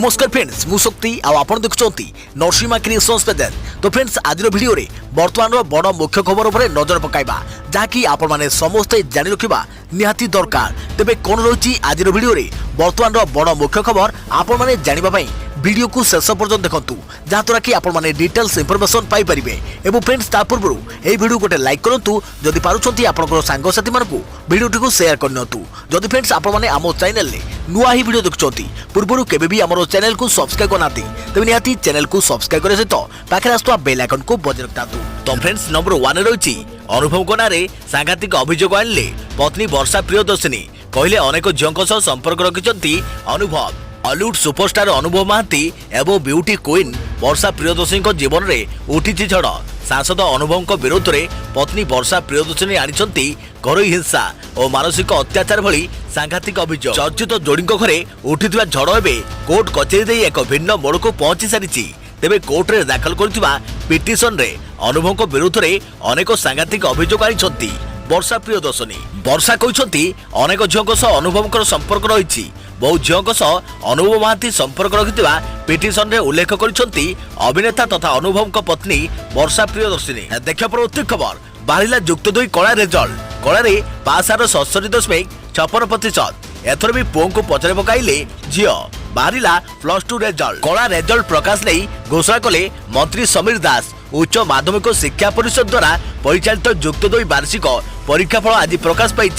नमस्कार फ्रेंड्स मु शक्ति आपण देखुंती नरसिंहा क्रिएशंस पेज। तो फ्रेंड्स आज वीडियो रे वर्तमान बड़ मुख्य खबर उपर नजर पकाइबा जहाँकि आपण माने समस्ते जानि रखिबा निहाती दरकार। तेबे कोन रही आज वीडियो रे वर्तमान बड़ मुख्य खबर आपण माने जानिबा पई वीडियो को शेष पर्यंत देखंतु जहाँद्वारा कि आपण माने डिटेल्स इंफॉर्मेशन पाई परिबे। एवं फ्रेंड्स ता पूर्व ए वीडियो गोटे लाइक करंतु जदि पारुछंती आपनकर सांग साथी मानकु वीडियो को शेयर करनतु। जदि फ्रेंड्स आपण माने आमो चैनल ले नुआ ही वीडियो देखुछंती पूर्वरु केबे भी हमरो चैनल को सब्सक्राइब करनाती तबे निहाती चैनल को सब्सक्राइब करे सहित पाखे आस्तुवा बेल आइकन को बजाय रखतातु। तो फ्रेंड्स नंबर 1 रहिछि अनुभव कोनारे सांघातिक अभियोग आनले पत्नी वर्षा प्रियदर्शिनी। कहले अनेक झियों सह संपर्क रखिछंती अनुभव। हॉलीवुड सुपरस्टार अनुभव महांती एवं ब्यूटी क्वीन वर्षा प्रियदर्शिनी जीवन में उठी झड़। सांसद अनुभव विरोध में पत्नी वर्षा प्रियदर्शिनी आनिछंती घरोई हिंसा और मानसिक अत्याचार भली सांघातिक अभियोग। चर्चित जोड़ी घरे उठिथिबा झड़ एबे कोर्ट कचेरी दे एक भिन्न मोड़ को पहुंची सारिछि। तेबे कोर्ट रे दाखल करथिबा पिटिशन रे अनुभव विरोध में अनेक सांघातिक अभियोग आनिछंती वर्षा प्रियदर्शिनी। वर्षा कहते अनेक झियों सह अनुभव संपर्क रही बहु झियों सह अनुभव महांती संपर्क रखिथिबा पिटिशन रे उल्लेख करिसंती अभिनेता तथा अनुभव पत्नी वर्षा प्रियदर्शिनी। देखिया परवर्ती खबर बाहरिला युक्त 2 कला रिजल्ट। कलारे pass are 67.56%। एथर भी पुओं को पचरे पकाइले झियो बाहरिला +2 रिजल्ट। कला रिजल्ट प्रकाश नहीं घोषणा कले मंत्री समीर दास। उच्च माध्यमिक शिक्षा परिषद द्वारा परिचालित युक्त 2 वार्षिक परीक्षाफल आज प्रकाश पाई।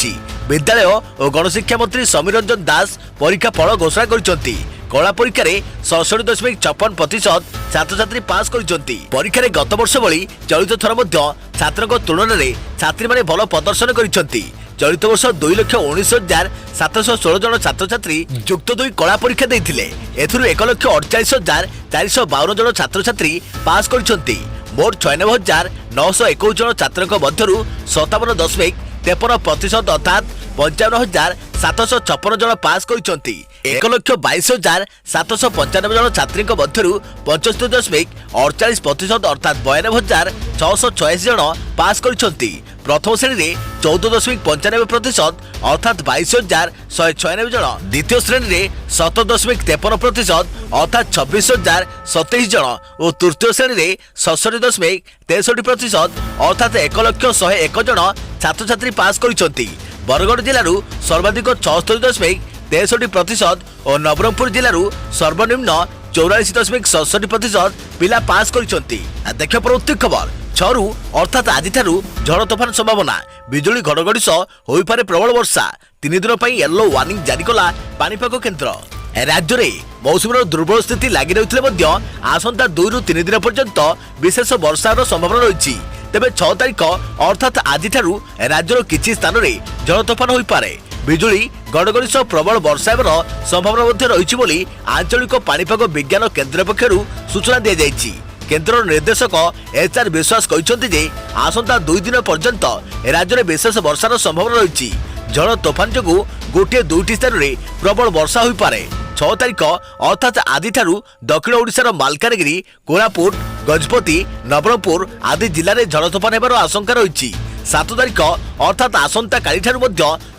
विद्यालय और गणशिक्षा मंत्री समीर रंजन दास परीक्षाफल घोषणा करछंती। कला परीक्षा 67.56% छात्र छात्री पास करछंती। परीक्षा गत वर्ष भली चलित थर मध्य छात्रक तुलन में छात्री माने भल प्रदर्शन करछंती। चलित वर्ष 2,19,716 जन छात्र छात्री युक्त 2 कला परीक्षा देइथिले। एथुरु 1,48,452 जन छात्र छात्री पास करछंती। मोट 96,921 जन छात्रक मध्यरु 57.53% अर्थात 55,756 जन पास करछंती। 1,22,795 जन छात्री मध्यरु 75.48% अर्थात 92,686 जन पास करछंती। प्रथम श्रेणी में 14.95% अर्थात 22,196 जन। द्वितीय श्रेणी में 17.53% अर्थात 26,027 जन और तृतीय श्रेणी में 67.63% अर्थात 1,101 जन छात्र छात्री पास करछंती। बरगढ़ जिलू सर्वाधिक 76.63% और नवरंगपुर जिलू सर्वनिम्न 44.67% पिला पास करछंती। देखिए परवर्ती खबर 6 अर्थात आज झड़ तोफान संभावना। बिजुली घड़घड़ी सह होई पारे प्रबल वर्षा। 3 दिन पर येलो वार्निंग जारी कला पानीपाग केन्द्र। राज्य में मौसुमीर दुर्बल स्थिति लगी रही आसंता 2 ରୁ 3 दिन पर्यंत विशेष वर्षार संभावना रही। तेबे 6 तारिख अर्थात आज राज्यर किछि स्थान में झड़ तोफान होई पारे। बिजुली घड़घड़ी सह प्रबल वर्षा संभावना रही आंचलिक पानीपाग विज्ञान केन्द्र पक्षर सूचना दी जाइछि। केन्द्र निर्देशक HR विश्वास कहते जे आसंता 2 दिन पर्यंत राज्य में विशेष वर्षार संभावना रही। झड़ तोफान जो 1-2 स्थान में प्रबल वर्षा हो पारे। 6 तारिख अर्थात आज दक्षिण ओडिशार मालकानगिरी कोरापुट गजपति नवरंगपुर आदि जिले में झड़ तोफान होबार आशंका रही। 7 तारिख अर्थात आसंता काली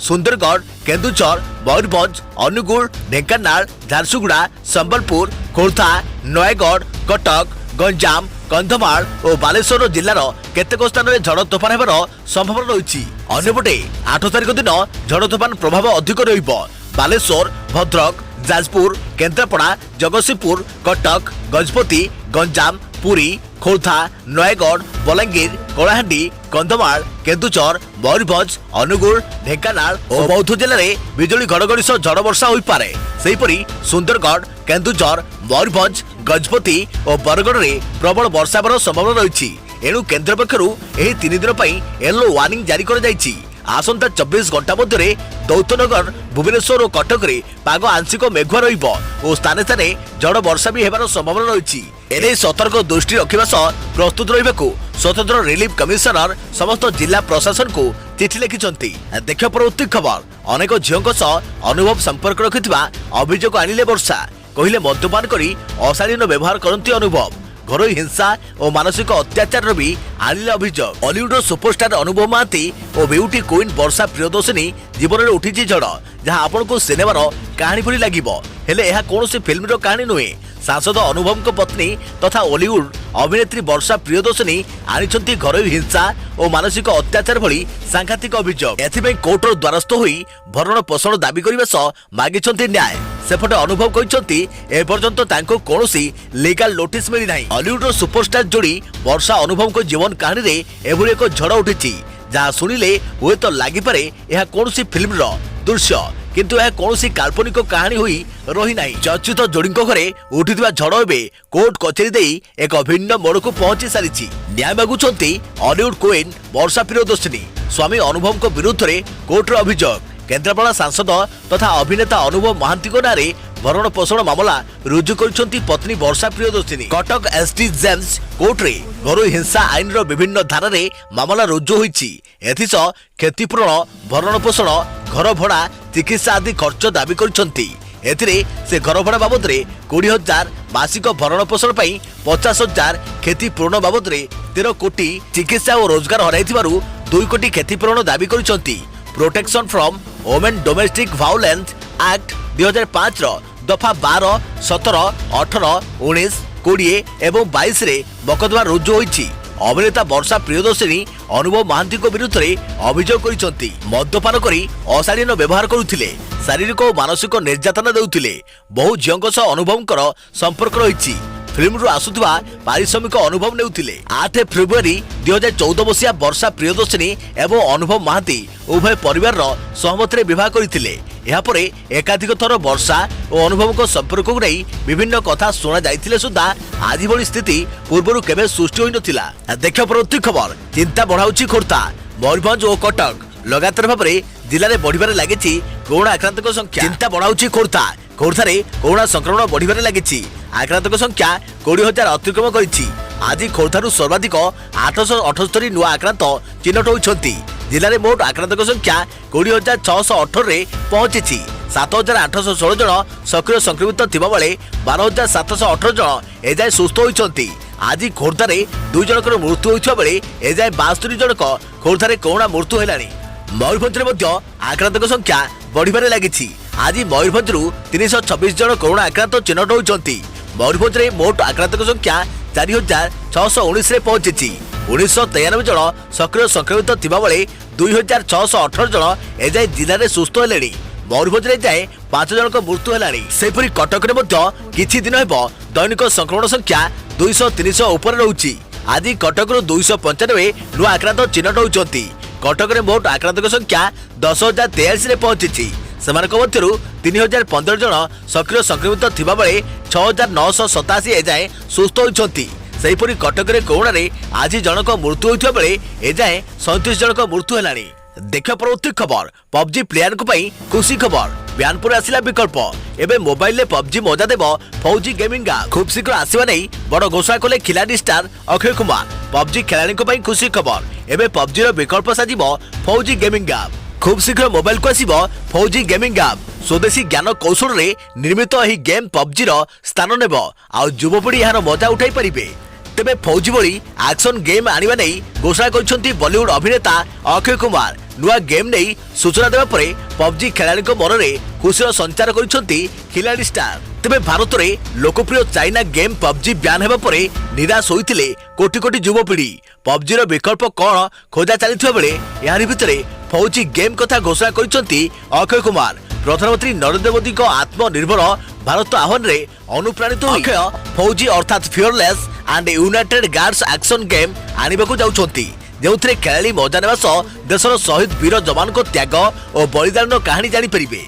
सुंदरगढ़ केन्दुझर मयूरभंज अनुगुल ढेंकानाल झारसुगुड़ा संबलपुर खोर्धा नयगढ़ कटक गंजाम कंधमाल और बालेश्वर जिलार केतेक स्थान में झड़ तोफान होबार संभावना रही। अन्यपटे 8 तारिख दिन झड़ तोफान प्रभाव अधिक रहिबो। बालेश्वर भद्रक जाजपुर केन्द्रापड़ा जगतसिंहपुर कटक गजपति गंजाम पुरी खोर्धा नयगढ़ बलांगीर कलाहांडी कंधमाल केन्दुझर मयूरभंज अनुगुल ढेंकानाल और बौद्ध जिले में बिजुली घड़घड़ी सह झड़ वर्षा हो पारे। सेहीपरि सुंदरगढ़ केन्दुझर मयूरभंज गजपति और बरगढ़ में प्रबल वर्षा होबार संभावना रही। एणु केन्द्र पक्षरु एही 3 दिन पई येलो वार्निंग जारी कर जाइछि। आसंता 24 घंटा मध्य दौतनगर भुवनेश्वर और कटक रे पाग आंशिक मेघुआ रहिबो और स्थाने स्थाने झड़ वर्षा भी हेबार संभावना रही। एने सतर्क दृष्टि रखिबा सह प्रस्तुत रहिबाकू स्वतंत्र रिलीफ कमिशनर समस्त जिला प्रशासन को चिठी लिखिछंती। देखियो परवर्ती खबर अनेक झियों सह अनुभव संपर्क रखिथिबा अभियोग आनिले वर्षा। कहले मद्यपान करी अशालीन व्यवहार करती अनुभव। घरोई हिंसा और मानसिक अत्याचार भी आनिले अभियोग। हॉलीवुड सुपरस्टार अनुभव महांती और ब्यूटी क्वीन वर्षा प्रियदर्शिनी जीवन में उठी झड़ जहां आपण को सिनेमार कहानी भली लागिबो हेले एहा कोनोसी फिल्मर कहानी नुहे। सांसद अनुभव पत्नी तथा हॉलीवुड अभिनेत्री वर्षा प्रियदर्शिनी आनिछंती घरोई हिंसा और मानसिक अत्याचार भली सांघातिक अभियोग। एथिबे कोर्टर द्वारस्थ होई भरण पोषण दाबी करबा सह मागिछंती न्याय। सेपटे अनुभव कहिछंती ए पर्यंत तांको कोनोसी लीगल नोटिस मिली नाही। हॉलीवुड सुपरस्टार जोड़ी वर्षा अनुभव को जीवन कहानी रे एभली एक झड़ उठिछि जहाँ शुणिले हुए तो लगी पारे यह कौनसी फिल्म दृश्य किंतु यह कौनसी काल्पनिक कहानी हुई रही नहीं। चर्चित जोड़ी घरे उठिथिबा झड़ एबे कोर्ट कचेरी दे एक भिन्न मोड़ को पहुंची सारी। न्याय मागुछंती हॉलीवुड क्वीन वर्षा प्रियदर्शिनी। स्वामी अनुभव को विरुद्ध रे कोर्टर अभियोग। केन्द्रापड़ा सांसद तथा अभिनेता अनुभव महांती नारे भरण पोषण मामला रुजु करिसंती पत्नी Varsha Priyadarshini. Cuttack SD JM court रे घरोई हिंसा आईन रो विभिन्न धारा रे मामला रुजु होईछि। एथिस क्षतिपूरण भरण पोषण घर भड़ा चिकित्सा आदि खर्च दाबी करिसंती। एथिरे से घर भड़ा बाबद रे 20,000 मासिक भरण पोषण पई 50,000 क्षतिपूरण बाबद रे 13 कोटी चिकित्सा और रोजगार हराइथिबारु 2 कोटी क्षतिपूरण दाबी करिसंती। Protection from women domestic violence act 2005 रो दफा 12, 17, 18, 19, 20 एवं 22 रे मकदमा रुजु होईछि। अभिनेता वर्षा प्रियदर्शिनी अनुभव महांती को विरुद्ध रे अभियोग करिसंती। मद्यपान करी अशालीन व्यवहार करुथिले, शारीरिक और मानसिक निर्यातना देउथिले। बहु झियोंक सह अनुभवकर संपर्क रहिछि। फिल्म रु आसुथबा पारिश्रमिक अनुभव नेउथिले। 8 फेब्रुआरी 2014 मसिया वर्षा प्रियदर्शिनी एवं अनुभव महांती उभय परिवार सहमति रे विवाह करथिले। या परे एकाधिक थर वर्षा और अनुभव को संपर्क को नहीं विभिन्न कथा सुना जाइथिले सुद्धा आज भली स्थिति पूर्वरु केबे सृष्टि होई नथिला। देखियो परवर्ती खबर चिंता बढ़ाउछि खोर्धा। मयूरभंज और कटक लगातार भाव में जिले में बढ़िबार लागिछि कोरोना आक्रांतक संख्या। चिंता बढ़ाउछि खोर्धा। खोर्धारे कोरोना संक्रमण बढ़िबार लागिछि। आक्रांतक संख्या 20,000 अतिक्रम करिछि। आज खोर्धारु सर्वाधिक 878 नुआ आक्रांत चिन्हट होइछंती। जिले में मोट आक्रांतक संख्या 20,618 रे पहुंची। 7,816 जन सक्रिय संक्रमित थिबा बेले 12,718 जन एजाय सुस्थ होइछंती। आज खोर्धारे 2 जनकर मृत्यु होइछा बेले एजाय 62 जनक खोर्धारे कोरोना मृत्यु हेलानी। मयूरभंजरे मध्य आक्रांतक संख्या बढ़िबार लागिछि। आज मयूरभंजरु 326 जन कोरोना आक्रांत चिन्हट होइछंती। मयूरभंजरे मोट आक्रांतक संख्या 4,619 रे पहुंची। 1993 जन सक्रिय संक्रमित थिबा बेले 2,618 जन एजाय जिले में सुस्थ हेलेनी। मयूरभंजरे जाए 5 जनक मृत्यु हेलानी। सेपरि कटक रे मध्य किछि दिन हेबो दैनिक संक्रमण संख्या 200-300 ऊपर रहुछि। आज कटक रु 295 नुआ आक्रांत चिन्हट होइछंती। कटक रे मोट आक्रांतक संख्या 10,083 रे पहुंची। सेमानक मध्यरु 3,015 जन सक्रिय संक्रमित थिबा बेले 6,987 एजाए सुस्थ होइछंती। सेहिपरि कटक रे कोरोना रे आज जनक मृत्यु होइथिबा बेले एजाए 37 जनक मृत्यु हेलानी। देखियो परवर्ती खबर पबजी प्लेयर को पई खुशी खबर। ब्यानपुर आसिला विकल्प। एबे मोबाइल ले पबजी मजा देबो फौजी गेमिंग ऐप। खूब शीघ्र आसीबा नै बड़ घोषणा कले खिलाड़ी स्टार अक्षय कुमार। पबजी खेलाड़ी को पई खुशी खबर। एबे पबजी रो विकल्प साजिबो फौजी गेमिंग ऐप। खूब शीघ्र मोबाइल को आसीबो फौजी गेमिंग ऐप। स्वदेशी ज्ञान कौशल रे निर्मित एही गेम पबजी रो स्थान नेबो आ युवपीढ़ी यार मजा उठाई परिबे। तेबे फौजी भली एक्शन गेम आनिबा नै घोषणा करछंती बॉलीवुड अभिनेता अक्षय कुमार। नुआ गेम नै सूचना देबा परे पबजी खेलाड़ी को मन रे खुशीर संचार करछंती खिलाड़ी स्टार। तेबे भारत रे लोकप्रिय चाइना गेम पबजी बैन हेबा परे निराश होइतिले कोटी कोटी युवपीढ़ी। पबजी रो विकल्प कोन खोजा चलिथिबा बेले यारि भितरे फौजी गेम कथा घोषणा करछंती अक्षय कुमार। प्रधानमंत्री नरेंद्र मोदी को आत्मनिर्भर भारत आह्वान रे अनुप्राणित अक्षय फौजी अर्थात fearless and united guards action game आनिबाकू जाउछंती। जेउथरे खेलाड़ी मजा नेबा सह देशर शहीद वीर जवान को त्याग और बलिदान कहानी जानी परिबे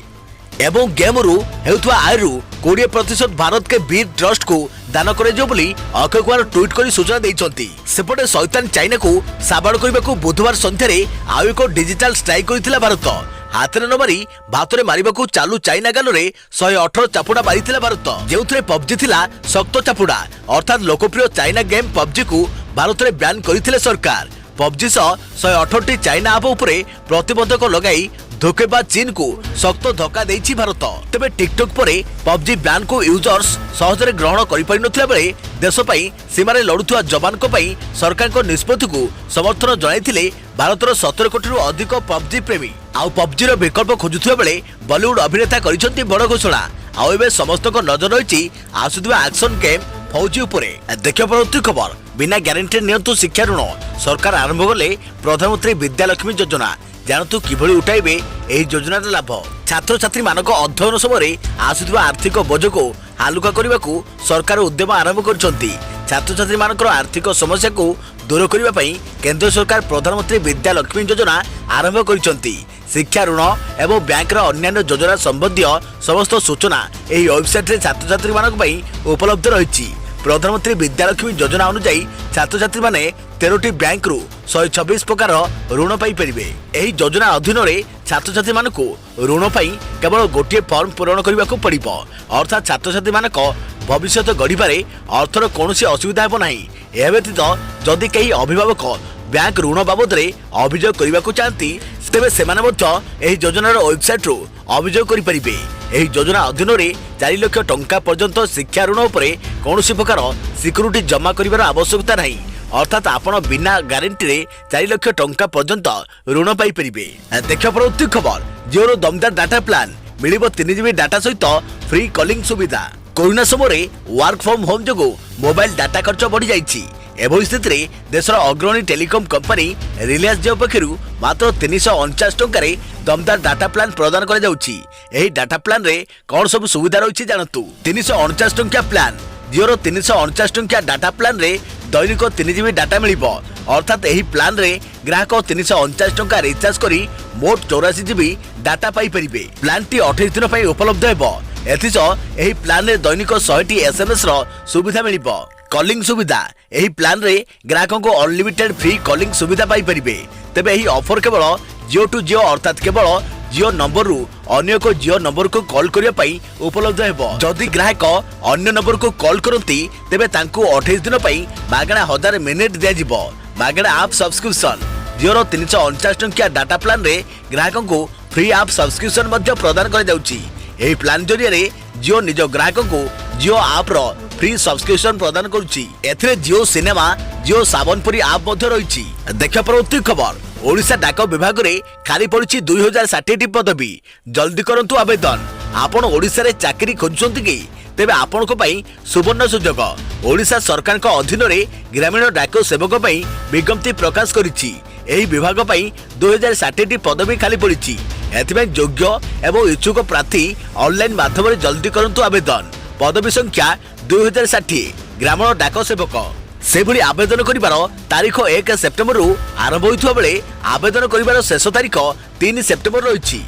एवं गेम रु हेउथवा आय रु 20% भारत के वीर ट्रस्ट को दान करे जो बोली अक्षय कुमार ट्वीट करी सूचना देइछंती। सेपटे शैतान चाइना को साबाड़ करबाकू बुधवार संध्यारे आउ एक डिजिटल स्ट्राइक करिथिला भारत। हाथरे न मारी भातरे मारिबाकू चालू चाइना गालरे 118 चापुड़ा मारिथिला भारत। जेउथरे पबजी थिला सख्त चापुड़ा अर्थात लोकप्रिय चाइना गेम पबजी को भारत रे बैन करिथिले सरकार। पबजी सह 118 चाइना आप उपरे प्रतिबंधक लगाई धोखेबाज चीन को सख्त धक्का देइछि भारत। तेबे टिकटॉक परे पबजी बैन को यूजर्स सहजरे ग्रहण करि पारि नथिला बेले देश पई सीमारे लड़ुथुआ जवान को पई सरकार को निष्पत्ति को समर्थन जणाइथिले भारतर 17 कोटी अधिक पबजी प्रेमी। आउ पबजी विकल्प खोजुवा बेले बॉलीवुड अभिनेता करिसेंती बड़ घोषणा। आउ एबे समस्त नजर रही आसुवा एक्शन गेम फौजी उपरे। देखिए परवर्ती खबर बिना ग्यारंटी नियंतु शिक्षा ऋण सरकार आरंभ कले प्रधानमंत्री विद्यालक्ष्मी योजना। जानतु किभଳି उठाइबे एही योजनार लाभ। छात्र छात्री मानक अध्ययन समय आसुवा आर्थिक बोझ को हालुका करने को सरकार उद्यम आरंभ करछंती। छात्र छात्री मानकर आर्थिक समस्या को दूर करने पाई केंद्र सरकार प्रधानमंत्री विद्यालक्ष्मी योजना आरंभ करछंती। शिक्षा ऋण एवं बैंकर अन्य योजना संबंधी समस्त सूचना एही वेबसाइट रे छात्र छात्री मानक पाई उपलब्ध रही। प्रधानमंत्री विद्यालक्ष्मी योजना अनुसार छात्र छात्री माने 13टी बैंक रु 126 प्रकार ऋण पाई परिबे। एही योजना अधीन रे छात्र छात्री मानक ऋण पाई केवल गोटे फॉर्म पूरण करने को पड़िबो। अर्थात छात्र छात्री मानक भविष्य गढ़िबारे अर्थर कौनसी असुविधा हेबो नाही। एहा व्यतीत जदि कई अभिभावक बैंक ऋण बाबद रे अभियोग करने को चाहती तेबे सेमाने मध्य एही योजनार वेबसाइट रु अभियोग करि परिबे। एही योजना अधीन रे 4 लाख टंका पर्यंत शिक्षा ऋण उपरे कौनसी प्रकार सिक्यूरिटी जमा करिवार आवश्यकता नाही। अर्थात आपण बिना गारंटी रे 4 लाख टंका पर्यंत ऋण पाई परिबे। देखियो परवर्ती खबर जिओ दमदार डाटा प्लान मिलिबो 3 GB डाटा सहित फ्री कॉलिंग सुविधा। कोरोना समय वर्क फ्रॉम होम जो मोबाइल डाटा खर्च बढ़ी जाइछि। एभली स्थिति रे देशर अग्रणी टेलीकॉम कंपनी रिलायंस जिओ पक्षरु मात्र 349 टंका दमदार डाटा प्लान प्रदान करा जाउछि। एही डाटा प्लान रे कोन सब सुविधा रहिछि जानतु। 349 टंका प्लान जिओ 349 टंका डाटा प्लान रे दैनिक 3 GB डाटा मिलिबो। अर्थात एही प्लान रे ग्राहक 349 टंका रिचार्ज करी मोट 84 GB डाटा पाई परिबे। प्लान टी 28 दिन पई उपलब्ध हेबो। एथिस एही प्लान रे दैनिक 100टी SMS रो सुविधा मिलिबो। कॉलिंग सुविधा एही प्लान रे ग्राहकों को अनलिमिटेड फ्री कॉलिंग सुविधा पाई परिबे। तेबे एही ऑफर केवल जिओ टू जिओ अर्थात केवल जिओ नंबर रु अन्य को जिओ नंबर को कॉल करिया पाई उपलब्ध हेबो। जदि ग्राहक अन्य नंबर को कॉल करंती तेबे तांको 28 दिन पई मागणा 1000 मिनिट दिया जिवो। मागणा ऐप सब्सक्रिप्शन जिओ 349 टंका डाटा प्लान रे ग्राहकों को फ्री ऐप सब्सक्रिप्शन मध्य प्रदान करा जाउची। एही प्लान जरिया रे जिओ निज ग्राहकों को जिओ ऐप रो फ्री सब्सक्रिप्शन प्रदान करुची। एथिरे जिओ सिनेमा जिओ सावन परी ऐप मध्य रहिछि। देखियो परवर्ती खबर ओडिशा डाक विभाग रे खाली पड़िछि 2060 पदवी। जल्दी करंतु आवेदन। आपण ओडिशा रे चाकरी खोजुछंती कि तेबे आपण को पई सुवर्ण सुजोग। ओडिशा सरकार को अधीन रे ग्रामीण डाक सेवक पई विज्ञप्ति प्रकाश करिछि। एही विभाग पई 2060 पदवी खाली पड़िछि। एथिबे योग्य एवं इच्छुक प्रार्थी ऑनलाइन माध्यम रे जल्दी करंतु आवेदन। पदवी संख्या 2060 ग्रामीण डाक सेवक। सेभली आवेदन करिवार तारीख 1 सेप्टेम्बर रु आरंभ होइथुवा बेले आवेदन करिवार शेष तारीख 3 सेप्टेम्बर रहिछि।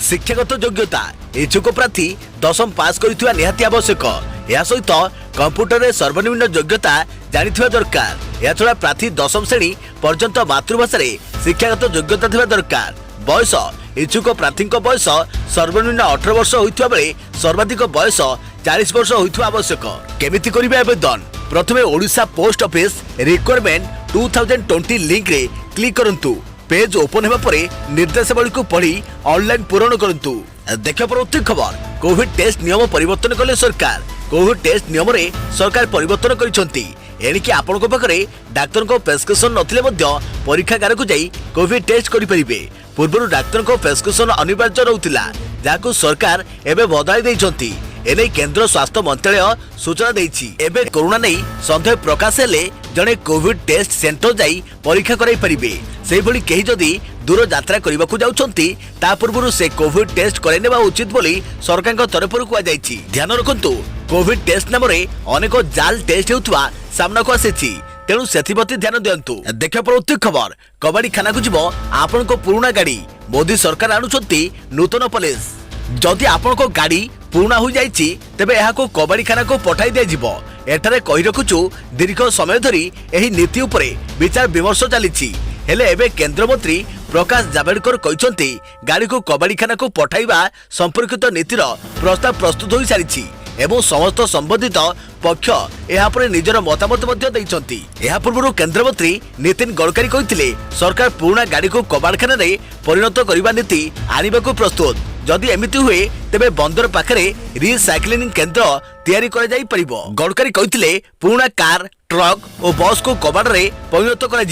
शिक्षागत योग्यता इच्छुक प्रार्थी 10म पास करिथुवा निहाती आवश्यक। या सहित कंप्यूटर रे सर्वनिम्न योग्यता जानिथुवा दरकार। या छडा प्रार्थी 10म श्रेणी पर्यंत मातृभाषा रे शिक्षागत योग्यता थिबा दरकार। बयस इच्छुक प्रार्थी बयस सर्वनिम्न 18 वर्ष होइथुवा बेले सर्वाधिक बयस 40 वर्ष होइथुवा आवश्यक। केमिति करिबे आवेदन। प्रथमे Odisha post office requirement 2020 link रे क्लिक करंतु। पेज ओपन हेबा परे निर्देशावली को पढ़ी ऑनलाइन पूरण करंतु। देखियो परवर्ती खबर कोविड टेस्ट नियम परिवर्तन कले सरकार। कोविड टेस्ट नियम रे सरकार परिवर्तन करिसंती। एणिकी आपण को पाखरे डाक्टर को प्रेस्क्रिप्शन नथिले मध्य परीक्षागार को जाई कोविड टेस्ट करि परिबे। पूर्व डाक्टर को प्रेस्क्रिप्शन अनिवार्य रहउतिला जाको सरकार एबे बदलाई दैछंती। एने केंद्र स्वास्थ्य मंत्रालय सूचना देछि। एबे कोरोना नै संदेह प्रकाश हेले जने कोविड टेस्ट सेंटर जाई परीक्षा कराई परिबे। सेहि भली केही जदी दूर यात्रा करबाकू जाउछंती ता पूर्व से कोविड टेस्ट कराई नेबा उचित बोली सरकारक तरफरु कुआ जाइछि। ध्यान रखंतु कोविड टेस्ट नाम रे अनेक जाल टेस्ट हेउथवा सामना को आसेछि। तेणु सेथिप्रति ध्यान दियंतु। देखियो परवर्ती खबर कबाड़ी खाना को जीवो आपन को पुराना गाड़ी। मोदी सरकार आणुछंती नूतन पॉलिस। जदि आपण को गाड़ी पुराना हो जाइछि तेबे एहा को कबाड़ी खाना को पठाई दिया जिवो। एठारे कहि रखुछु दीर्घ समय धरी एही नीति उपरे विचार विमर्श चलिछि। हेले एबे केंद्र मंत्री प्रकाश जावड़ेकर कहिसंती गाड़ी को कबाड़ी खाना को पठाइबा संपर्कित नीतिर प्रस्ताव प्रस्तुत होई सारिछि एवं समस्त संबंधित पक्ष एहा पर निजर मतामत मध्य दैछंती। एहा पूर्व केंद्र मंत्री नितिन गडकरी कहिथिले सरकार पुराना गाड़ी को कबाड़खाना रे परिणत करिबा नीति आनिबाकू प्रस्तुत। जदि एमिति हुए तेबे बंदर पाखरे रिसाइक्लिंग केंद्र तैयारी करा जाई परिबो। गडकरी कहिथिले पुराना कार ट्रक और बस को कबाड़ रे परिणत करा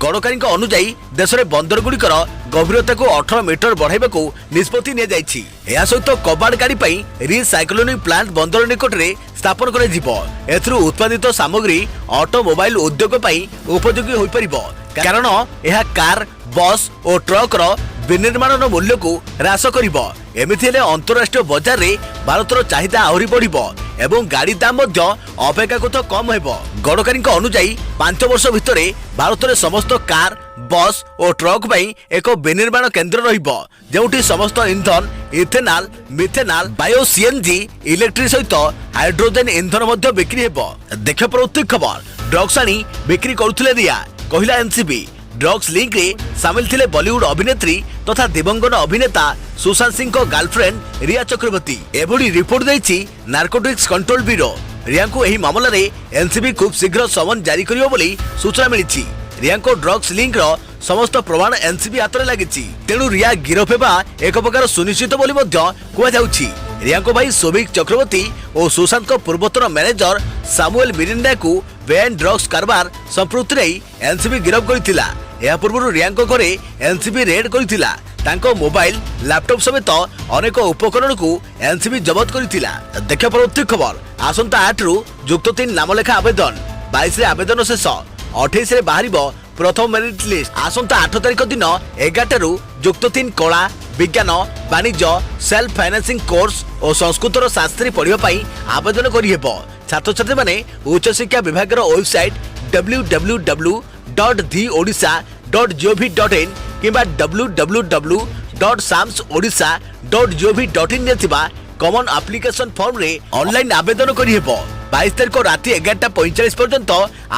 गणकारी अनुजाई देश में बंदर गुड़िकर गभीरता को 18 मीटर बढ़ाइबा को निष्पत्ति निया जायछि। या सहित कबाड़ गाड़ी पई रिसाइक्लिंग प्लांट बंदर निकट में स्थापन करा उत्पादित सामग्री ऑटोमोबाइल उद्योग पई उपयोगी होई परिबो, कारण यह कार बस और ट्रक रो विनिर्माण मूल्य को ह्रास करिबो। एमिति हेले अंतरराष्ट्रीय बाजार रे भारतर चाहिदा आहुरी बढ़िबो एवं गाड़ी दाम मध्य अपेक्षाकृत कम हेबो। गणकारी अनुजाई 5 वर्ष भितर भारत में समस्त कार बस और ट्रक पई एक विनिर्माण केन्द्र रहिबो, जेउठी समस्त इंधन ethanol methanol bio CNG electric सहित हाइड्रोजन इंधन मध्य बिक्री हेबो। देखियो प्रवृत्ति खबर ड्रग्स आनी बिक्री करुथिले रिया कहिला एनसीबी। ड्रग्स लिंक रे सामिल थिले बॉलीवुड अभिनेत्री तथा दिवंगत अभिनेता सुशांत सिंह को गर्लफ्रेंड रिया चक्रवर्ती। एभली रिपोर्ट देछि नार्कोटिक्स कंट्रोल ब्यूरो। रिया को एही मामला रे एनसीबी खूब शीघ्र समन जारी करियो बोली सूचना मिलिछि। रिया को ड्रग्स लिंक रो समस्त प्रमाण एनसीबी हाथ लागिछि, तेणु रिया गिरफ हेबा एक प्रकार सुनिश्चित बोली मध्य कुआ जाउछि। रिया को भाई सौभिक चक्रवर्ती और सुशांत को पूर्वतन मैनेजर सामुएल मिरिंडा को बेआईन ड्रग्स कारबार संपृक्ति रे एनसीबी गिरफ करथिला। या पूर्व रिया घरे एनसीबी रेड करथिला। तांको मोबाइल लैपटॉप समेत अनेक उपकरण को एनसीबी जबत करथिला। देखियो प्रवृत्ति खबर आसंता 8 रु युक्त 3 नामलेखा आवेदन 22 रे आवेदन शेष 28 रे बाहरिबो प्रथम मेरिट लिस्ट। आसंता 8 तारिख दिन 11 रु युक्त 3 कला विज्ञान वाणिज्य सेल्फ फाइनेंसिंग कोर्स और संस्कृतर शास्त्री पढ़िबा पई आवेदन करि हेबो। छात्र छात्री माने उच्च शिक्षा विभाग वेबसाइट www.theodisha.gov.in किंबा www.samsodisha.gov.in रे थिबा कॉमन एप्लिकेशन फॉर्म रे ऑनलाइन आवेदन करि हेबो। 22 तारिख राति 11:45 पर्यंत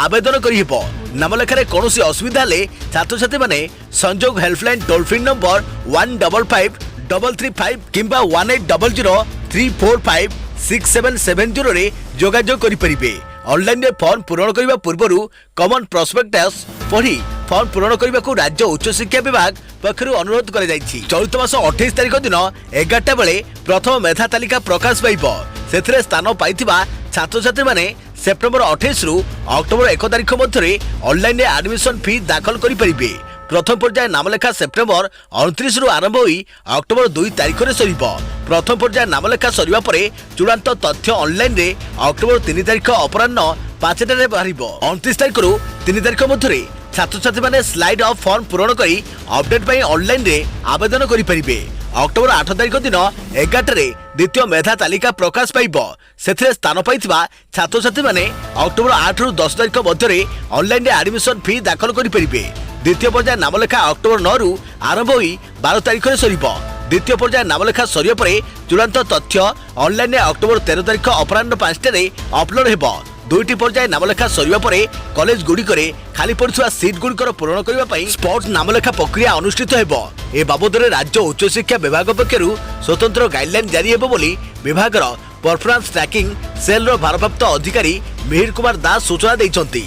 आवेदन करि हेबो। नामलेखा रे कोनोसी असुविधा ले छात्र छात्री माने संजोग हेल्पलाइन टोल फ्री नंबर 155335 किंबा 180034567770 रे जोगाजोग करि परिबे। ऑनलाइन रे फॉर्म पूरण करिबा पूर्वरु कॉमन प्रोस्पेक्टस पढ़ी फॉर्म पूरण करने को राज्य उच्च शिक्षा विभाग पक्षरु अनुरोध कर चलित मास 28 तारिख दिन 11टा बेले प्रथम मेधा तालिका प्रकाश पाइब। से स्थान पाइथिबा छात्र छात्री माने सेप्टेम्बर 28 रु अक्टोबर 1 तारिख मध्य ऑनलाइन रे एडमिशन फी दाखल करि परिबे। प्रथम पर्याय नामलेखा सेप्टेम्बर 29 रु आरंभ होई अक्टोबर 2 तारिख रे सरिबो। प्रथम पर्याय नामलेखा सरिबा परे चूड़ांत तथ्य ऑनलाइन रे अक्टोबर 3 तारिख अपराह्न 5टा रे बाहरिबो। 29 तारिख रु 3 तारिख मध्य छात्र छात्री माने स्लाइड ऑफ फॉर्म पूरण करी अपडेट पई ऑनलाइन रे आवेदन करि परिबे। अक्टोबर 8 तारिख दिन 11 रे द्वितीय मेधा तालिका प्रकाश पाइब। सेथिरे स्थान पाइथिबा छात्र छात्री माने अक्टोबर 8 रु 10 तारिख मध्य ऑनलाइन रे एडमिशन फी दाखल करि परिबे। द्वितीय पर्याय नामलेखा अक्टोबर 9 रु आरंभ होई 12 तारिख रे सरिबो। द्वितीय पर्याय नामलेखा सरिया परे चूड़ांत तथ्य ऑनलाइन रे अक्टोबर 13 तारिख अपराह्न 5टा रे अपलोड हेबो। दुईटी पर्याय नामलेखा सरिया परे कॉलेज गुड़िकरे खाली पड़ुवा सीट गुड़िकर पूरण करने पर स्पॉट नामलेखा प्रक्रिया अनुष्ठित हेबो। ए बाबद राज्य उच्च शिक्षा विभाग पक्षरु स्वतंत्र गाइडलाइन जारी हेबो बोली विभागर परफॉर्मेंस ट्रैकिंग सेल रो भारप्राप्त अधिकारी मिहिर कुमार दास सूचना दैछंती।